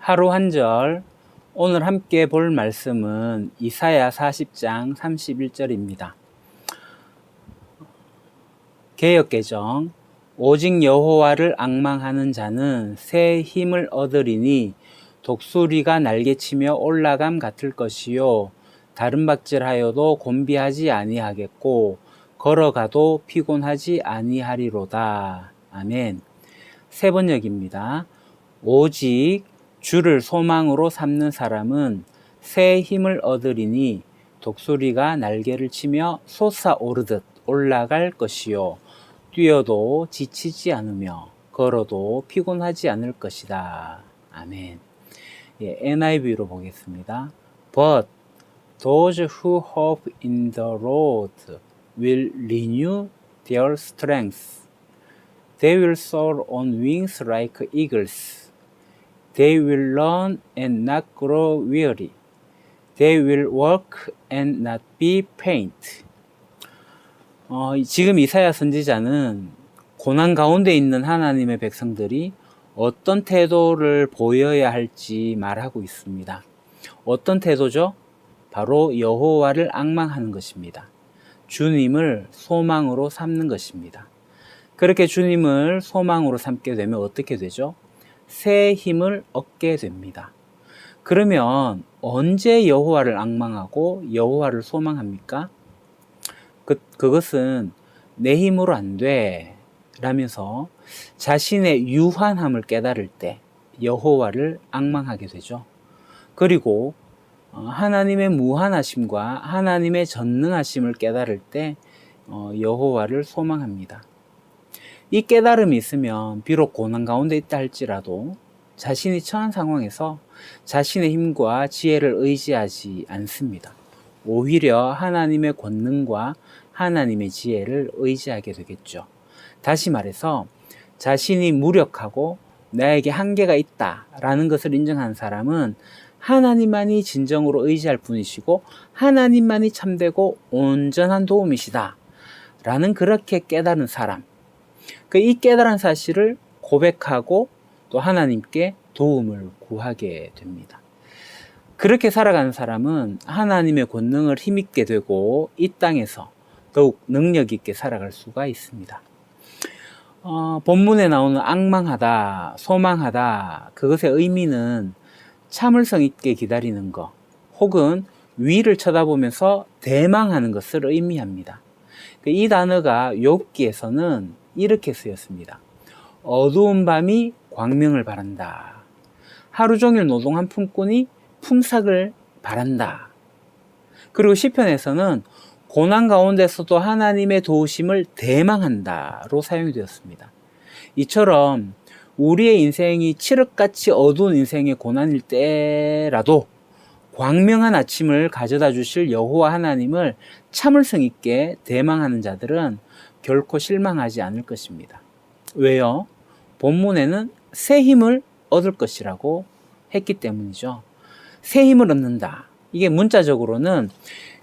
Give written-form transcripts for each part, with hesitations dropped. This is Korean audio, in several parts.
하루 한 절, 오늘 함께 볼 말씀은 이사야 40장 31절입니다. 개역개정, 오직 여호와를 앙망하는 자는 새 힘을 얻으리니 독수리가 날개치며 올라감 같을 것이요 다른 박질하여도 곤비하지 아니하겠고 걸어가도 피곤하지 아니하리로다. 아멘. 세 번역입니다. 오직 주를 소망으로 삼는 사람은 새 힘을 얻으리니 독수리가 날개를 치며 솟아오르듯 올라갈 것이요 뛰어도 지치지 않으며 걸어도 피곤하지 않을 것이다. 아멘. NIV로 보겠습니다. But those who hope in the Lord will renew their strength. They will soar on wings like eagles. They will run and not grow weary. They will walk and not be faint. 지금 이사야 선지자는 고난 가운데 있는 하나님의 백성들이 어떤 태도를 보여야 할지 말하고 있습니다. 어떤 태도죠? 바로 여호와를 앙망하는 것입니다. 주님을 소망으로 삼는 것입니다. 그렇게 주님을 소망으로 삼게 되면 어떻게 되죠? 새 힘을 얻게 됩니다. 그러면 언제 여호와를 앙망하고 여호와를 소망합니까? 그것은 내 힘으로 안 돼 라면서 자신의 유한함을 깨달을 때 여호와를 앙망하게 되죠. 그리고 하나님의 무한하심과 하나님의 전능하심을 깨달을 때 여호와를 소망합니다. 이 깨달음이 있으면 비록 고난 가운데 있다 할지라도 자신이 처한 상황에서 자신의 힘과 지혜를 의지하지 않습니다. 오히려 하나님의 권능과 하나님의 지혜를 의지하게 되겠죠. 다시 말해서 자신이 무력하고 나에게 한계가 있다라는 것을 인정한 사람은 하나님만이 진정으로 의지할 분이시고 하나님만이 참되고 온전한 도움이시다 라는 그렇게 깨달은 사람, 이 깨달은 사실을 고백하고 또 하나님께 도움을 구하게 됩니다. 그렇게 살아가는 사람은 하나님의 권능을 힘있게 되고 이 땅에서 더욱 능력 있게 살아갈 수가 있습니다. 본문에 나오는 앙망하다, 소망하다, 그것의 의미는 참을성 있게 기다리는 것, 혹은 위를 쳐다보면서 대망하는 것을 의미합니다. 이 단어가 욥기에서는 이렇게 쓰였습니다. 어두운 밤이 광명을 바란다. 하루 종일 노동한 품꾼이 품삯을 바란다. 그리고 시편에서는 고난 가운데서도 하나님의 도우심을 대망한다로 사용이 되었습니다. 이처럼 우리의 인생이 칠흑같이 어두운 인생의 고난일 때라도 광명한 아침을 가져다 주실 여호와 하나님을 참을성 있게 대망하는 자들은 결코 실망하지 않을 것입니다. 왜요? 본문에는 새 힘을 얻을 것이라고 했기 때문이죠. 새 힘을 얻는다. 이게 문자적으로는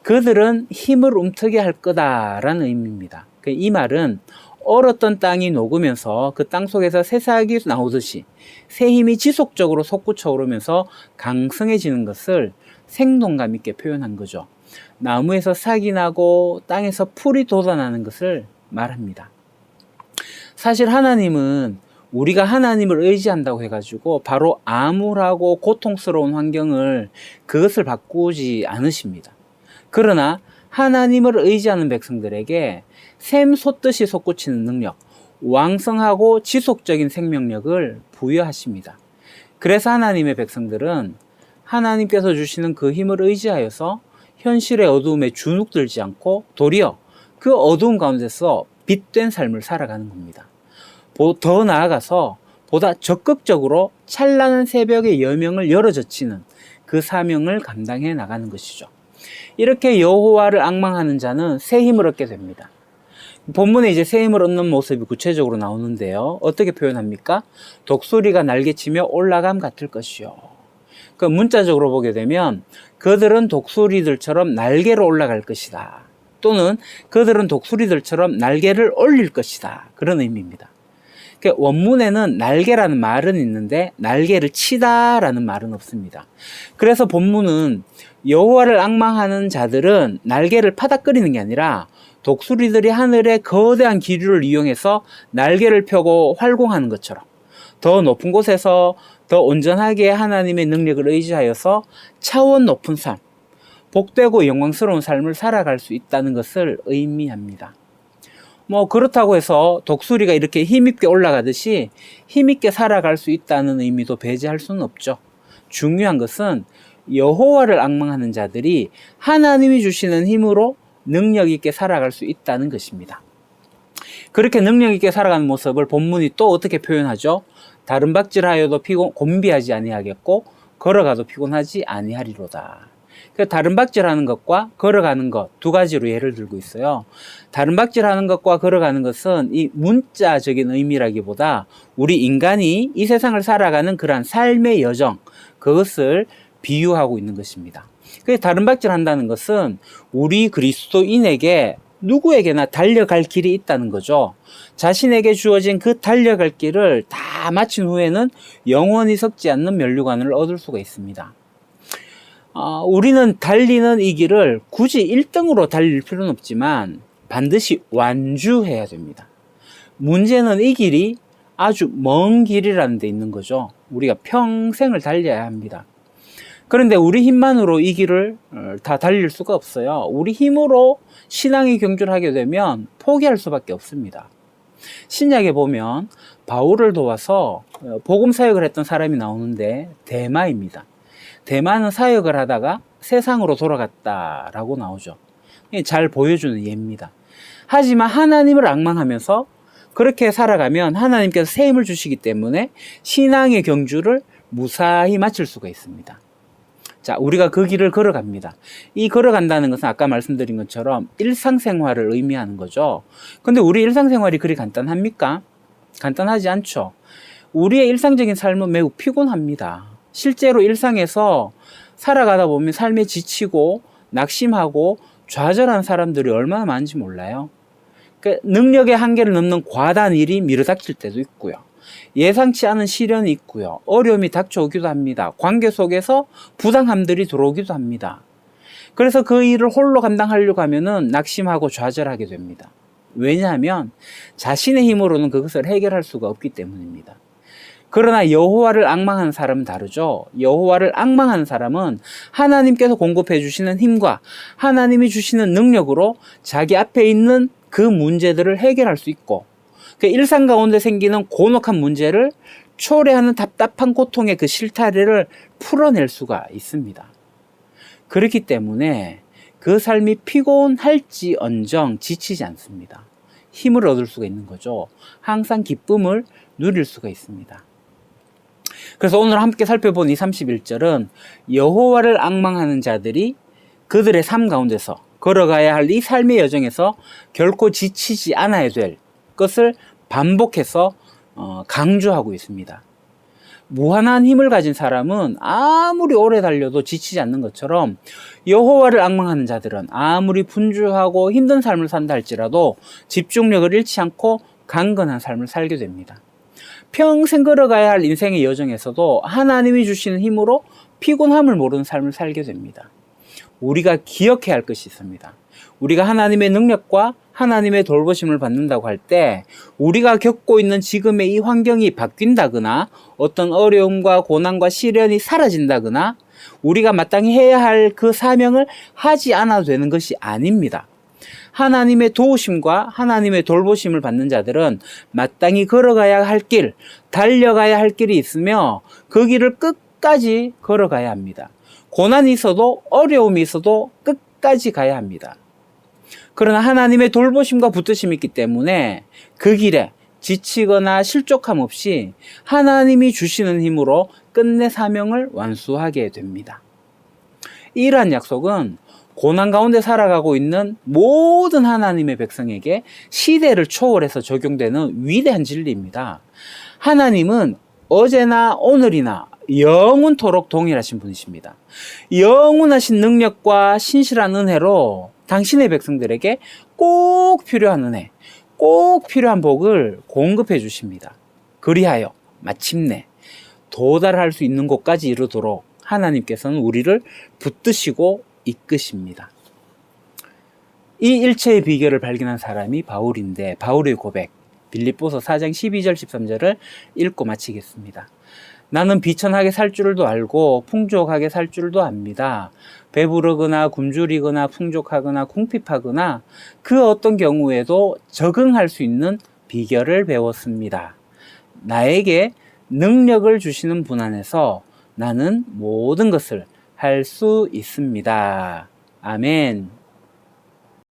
그들은 힘을 움트게 할 거다라는 의미입니다. 이 말은 얼었던 땅이 녹으면서 그 땅 속에서 새싹이 나오듯이 새 힘이 지속적으로 솟구쳐 오르면서 강성해지는 것을 생동감 있게 표현한 거죠. 나무에서 싹이 나고 땅에서 풀이 돋아나는 것을 말합니다. 사실 하나님은 우리가 하나님을 의지한다고 해가지고 바로 암울하고 고통스러운 환경을 그것을 바꾸지 않으십니다. 그러나 하나님을 의지하는 백성들에게 샘 솟듯이 솟구치는 능력, 왕성하고 지속적인 생명력을 부여하십니다. 그래서 하나님의 백성들은 하나님께서 주시는 그 힘을 의지하여서 현실의 어두움에 주눅들지 않고 도리어 그 어두운 가운데서 빛된 삶을 살아가는 겁니다. 더 나아가서 보다 적극적으로 찬란한 새벽의 여명을 열어젖히는 그 사명을 감당해 나가는 것이죠. 이렇게 여호와를 앙망하는 자는 새 힘을 얻게 됩니다. 본문에 이제 새 힘을 얻는 모습이 구체적으로 나오는데요. 어떻게 표현합니까? 독수리가 날개치며 올라감 같을 것이요. 그 문자적으로 보게 되면 그들은 독수리들처럼 날개로 올라갈 것이다. 또는 그들은 독수리들처럼 날개를 올릴 것이다. 그런 의미입니다. 원문에는 날개라는 말은 있는데 날개를 치다라는 말은 없습니다. 그래서 본문은 여호와를 앙망하는 자들은 날개를 파닥거리는 게 아니라 독수리들이 하늘의 거대한 기류를 이용해서 날개를 펴고 활공하는 것처럼 더 높은 곳에서 더 온전하게 하나님의 능력을 의지하여서 차원 높은 삶, 복되고 영광스러운 삶을 살아갈 수 있다는 것을 의미합니다. 그렇다고 해서 독수리가 이렇게 힘있게 올라가듯이 힘있게 살아갈 수 있다는 의미도 배제할 수는 없죠. 중요한 것은 여호와를 앙망하는 자들이 하나님이 주시는 힘으로 능력 있게 살아갈 수 있다는 것입니다. 그렇게 능력 있게 살아가는 모습을 본문이 또 어떻게 표현하죠? 다른 박질하여도 곤비하지 아니하겠고 걸어가도 피곤하지 아니하리로다. 다른 박질하는 것과 걸어가는 것 두 가지로 예를 들고 있어요. 다른 박질하는 것과 걸어가는 것은 이 문자적인 의미라기보다 우리 인간이 이 세상을 살아가는 그러한 삶의 여정, 그것을 비유하고 있는 것입니다. 다른 박질한다는 것은 우리 그리스도인에게 누구에게나 달려갈 길이 있다는 거죠. 자신에게 주어진 그 달려갈 길을 다 마친 후에는 영원히 썩지 않는 면류관을 얻을 수가 있습니다. 우리는 달리는 이 길을 굳이 1등으로 달릴 필요는 없지만 반드시 완주해야 됩니다. 문제는 이 길이 아주 먼 길이라는 데 있는 거죠. 우리가 평생을 달려야 합니다. 그런데 우리 힘만으로 이 길을 다 달릴 수가 없어요. 우리 힘으로 신앙의 경주를 하게 되면 포기할 수밖에 없습니다. 신약에 보면 바울을 도와서 복음 사역을 했던 사람이 나오는데 데마입니다. 데마는 사역을 하다가 세상으로 돌아갔다라고 나오죠. 잘 보여주는 예입니다. 하지만 하나님을 앙망하면서 그렇게 살아가면 하나님께서 새 힘을 주시기 때문에 신앙의 경주를 무사히 마칠 수가 있습니다. 자, 우리가 그 길을 걸어갑니다. 이 걸어간다는 것은 아까 말씀드린 것처럼 일상생활을 의미하는 거죠. 근데 우리 일상생활이 그리 간단합니까? 간단하지 않죠. 우리의 일상적인 삶은 매우 피곤합니다. 실제로 일상에서 살아가다 보면 삶에 지치고 낙심하고 좌절한 사람들이 얼마나 많은지 몰라요. 능력의 한계를 넘는 과다한 일이 밀어닥칠 때도 있고요. 예상치 않은 시련이 있고요. 어려움이 닥쳐오기도 합니다. 관계 속에서 부당함들이 들어오기도 합니다. 그래서 그 일을 홀로 감당하려고 하면은 낙심하고 좌절하게 됩니다. 왜냐하면 자신의 힘으로는 그것을 해결할 수가 없기 때문입니다. 그러나 여호와를 앙망하는 사람은 다르죠. 여호와를 앙망하는 사람은 하나님께서 공급해 주시는 힘과 하나님이 주시는 능력으로 자기 앞에 있는 그 문제들을 해결할 수 있고 일상 가운데 생기는 곤혹한 문제를 초래하는 답답한 고통의 그 실타래를 풀어낼 수가 있습니다. 그렇기 때문에 그 삶이 피곤할지언정 지치지 않습니다. 힘을 얻을 수가 있는 거죠. 항상 기쁨을 누릴 수가 있습니다. 그래서 오늘 함께 살펴본 이 31절은 여호와를 앙망하는 자들이 그들의 삶 가운데서 걸어가야 할 이 삶의 여정에서 결코 지치지 않아야 될 것을 반복해서 강조하고 있습니다. 무한한 힘을 가진 사람은 아무리 오래 달려도 지치지 않는 것처럼 여호와를 앙망하는 자들은 아무리 분주하고 힘든 삶을 산다 할지라도 집중력을 잃지 않고 강건한 삶을 살게 됩니다. 평생 걸어가야 할 인생의 여정에서도 하나님이 주시는 힘으로 피곤함을 모르는 삶을 살게 됩니다. 우리가 기억해야 할 것이 있습니다. 우리가 하나님의 능력과 하나님의 돌보심을 받는다고 할 때 우리가 겪고 있는 지금의 이 환경이 바뀐다거나 어떤 어려움과 고난과 시련이 사라진다거나 우리가 마땅히 해야 할 그 사명을 하지 않아도 되는 것이 아닙니다. 하나님의 도우심과 하나님의 돌보심을 받는 자들은 마땅히 걸어가야 할 길, 달려가야 할 길이 있으며 그 길을 끝까지 걸어가야 합니다. 고난이 있어도 어려움이 있어도 끝까지 가야 합니다. 그러나 하나님의 돌보심과 붙드심이 있기 때문에 그 길에 지치거나 실족함 없이 하나님이 주시는 힘으로 끝내 사명을 완수하게 됩니다. 이러한 약속은 고난 가운데 살아가고 있는 모든 하나님의 백성에게 시대를 초월해서 적용되는 위대한 진리입니다. 하나님은 어제나 오늘이나 영원토록 동일하신 분이십니다. 영원하신 능력과 신실한 은혜로 당신의 백성들에게 꼭 필요한 은혜, 꼭 필요한 복을 공급해 주십니다. 그리하여 마침내 도달할 수 있는 곳까지 이르도록 하나님께서는 우리를 붙드시고 이끄십니다. 이 일체의 비결을 발견한 사람이 바울인데, 바울의 고백, 빌립보서 4장 12절 13절을 읽고 마치겠습니다. 나는 비천하게 살 줄도 알고 풍족하게 살 줄도 압니다. 배부르거나 굶주리거나 풍족하거나 궁핍하거나 그 어떤 경우에도 적응할 수 있는 비결을 배웠습니다. 나에게 능력을 주시는 분 안에서 나는 모든 것을 할 수 있습니다. 아멘.